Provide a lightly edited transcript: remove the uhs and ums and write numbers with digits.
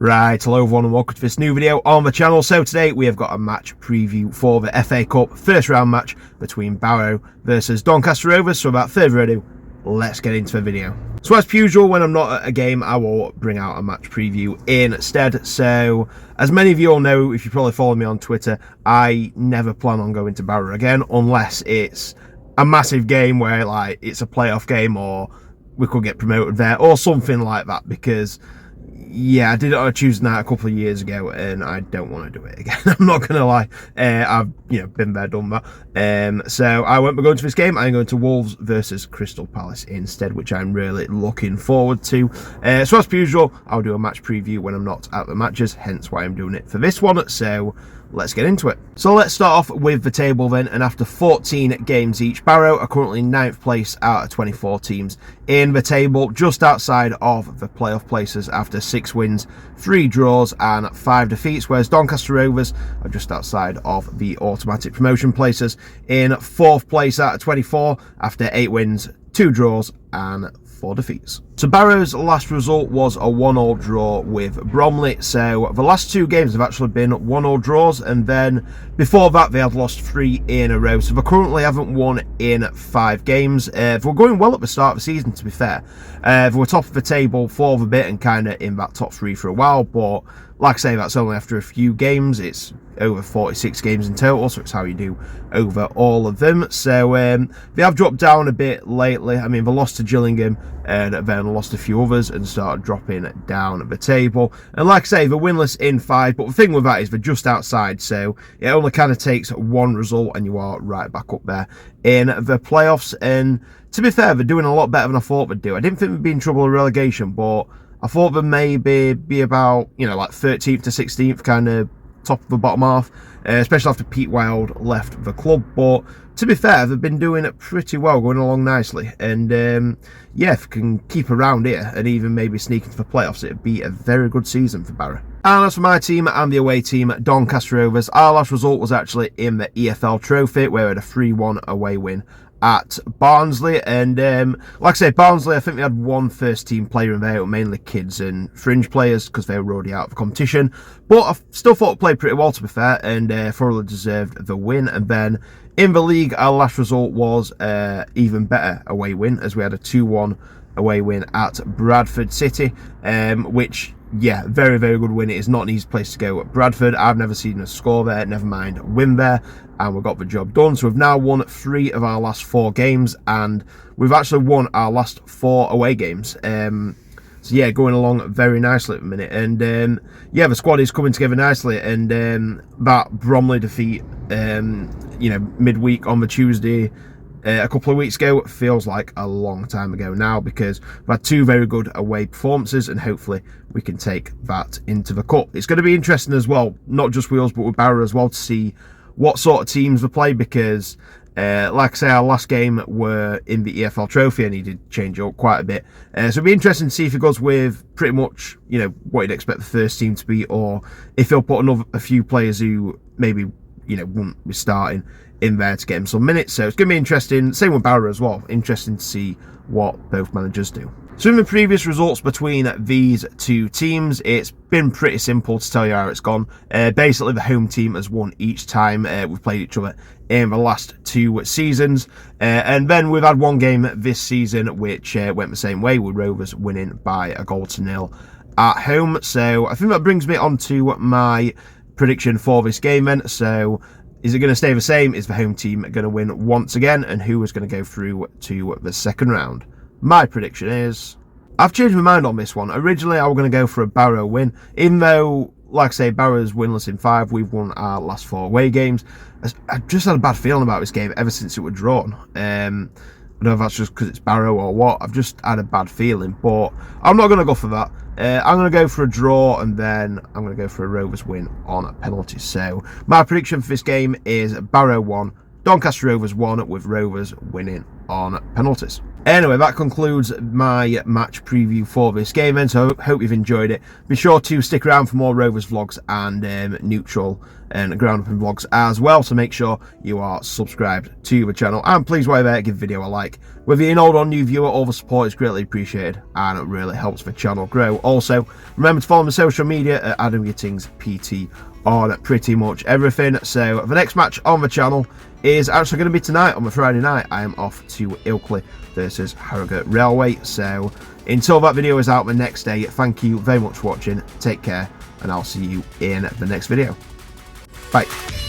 Right, hello everyone and welcome to this new video on the channel. So today we have got a match preview for the FA Cup first round match between Barrow versus Doncaster Rovers. So without further ado, let's get into the video. So as per usual, when I'm not at a game, I will bring out a match preview instead. So as many of you all know, if you probably follow me on Twitter, I never plan on going to Barrow again unless it's a massive game where like it's a playoff game or we could get promoted there or something like that, because yeah, I did it on a Tuesday night a couple of years ago, and I don't want to do it again. I'm not gonna lie. I've been there, done that. So I won't be going to this game. I'm going to Wolves versus Crystal Palace instead, which I'm really looking forward to. So as per usual, I'll do a match preview when I'm not at the matches, hence why I'm doing it for this one. So let's get into it. So let's start off with the table then, and after 14 games each, Barrow are currently 9th place out of 24 teams in the table, just outside of the playoff places after 6 wins, 3 draws and 5 defeats, whereas Doncaster Rovers are just outside of the automatic promotion places in 4th place out of 24 after 8 wins, 2 draws and 4 defeats. So Barrow's last result was a 1-1 draw with Bromley. So the last 2 games have actually been 1-1 draws, and then before that they had lost 3 in a row. So they currently haven't won in 5 games. They were going well at the start of the season, to be fair. They were top of the table for the bit and kind of in that top 3 for a while, but like I say, that's only after a few games. It's over 46 games in total, so it's how you do over all of them. So they have dropped down a bit lately. I mean, they lost to Gillingham and then lost a few others and started dropping down the table. And like I say, they're winless in 5, but the thing with that is they're just outside, so it only kind of takes one result and you are right back up there in the playoffs. And to be fair, they're doing a lot better than I thought they'd do. I didn't think they'd be in trouble with relegation, but I thought they'd maybe be about, like 13th to 16th, kind of top of the bottom half, especially after Pete Wild left the club. But to be fair, they've been doing it pretty well, going along nicely. And yeah, if they can keep around here and even maybe sneak into the playoffs, it'd be a very good season for Barrow. And as for my team and the away team, Doncaster Rovers, our last result was actually in the EFL Trophy, where we had a 3-1 away win at Barnsley. And like I say, Barnsley, I think they had one first team player in there, mainly kids and fringe players, because they were already out of the competition, but I still thought it played pretty well, to be fair, and thoroughly deserved the win. And then in the league, our last result was even better away win, as we had a 2-1 away win at Bradford City, which, yeah, very, very good win. It is not an easy place to go at Bradford. I've never seen us score there, never mind win there, and we got the job done. So we've now won 3 of our last 4 games, and we've actually won our last 4 away games. So yeah, going along very nicely at the minute. And yeah, the squad is coming together nicely. And that Bromley defeat, midweek on the Tuesday, a couple of weeks ago, feels like a long time ago now, because we've had 2 very good away performances, and hopefully we can take that into the cup. It's going to be interesting as well, not just with us but with Barrow as well, to see what sort of teams they play, because like I say, our last game were in the EFL Trophy and he did change up quite a bit. So it'll be interesting to see if he goes with pretty much what you'd expect the first team to be, or if he'll put a few players who maybe wouldn't be starting in there to get him some minutes. So it's going to be interesting. Same with Barrow as well. Interesting to see what both managers do. So in the previous results between these 2 teams, it's been pretty simple to tell you how it's gone. Basically, the home team has won each time we've played each other in the last 2 seasons. And then we've had one game this season which went the same way, with Rovers winning by 1-0 at home. So I think that brings me on to my prediction for this game then. So is it going to stay the same? Is the home team going to win once again? And who is going to go through to the second round? My prediction is, I've changed my mind on this one. Originally, I was going to go for a Barrow win, even though, like I say, Barrow's winless in 5. We've won our last 4 away games. I just had a bad feeling about this game ever since it was drawn. I don't know if that's just because it's Barrow or what. I've just had a bad feeling, but I'm not going to go for that. I'm going to go for a draw, and then I'm going to go for a Rovers win on penalties. So my prediction for this game is Barrow 1, Doncaster Rovers 1, with Rovers winning on penalties. Anyway, that concludes my match preview for this game, and so hope you've enjoyed it. Be sure to stick around for more Rovers vlogs and neutral and Groundhopping vlogs as well, so make sure you are subscribed to the channel, and please, while you're there, give the video a like. Whether you're an old or new viewer, all the support is greatly appreciated and it really helps the channel grow. Also, remember to follow me on social media at Adam Gittings PT on pretty much everything. So the next match on the channel is actually going to be tonight, on the Friday night. I am off to Ilkley versus Harrogate Railway. So until that video is out the next day, thank you very much for watching, take care, and I'll see you in the next video. Bye.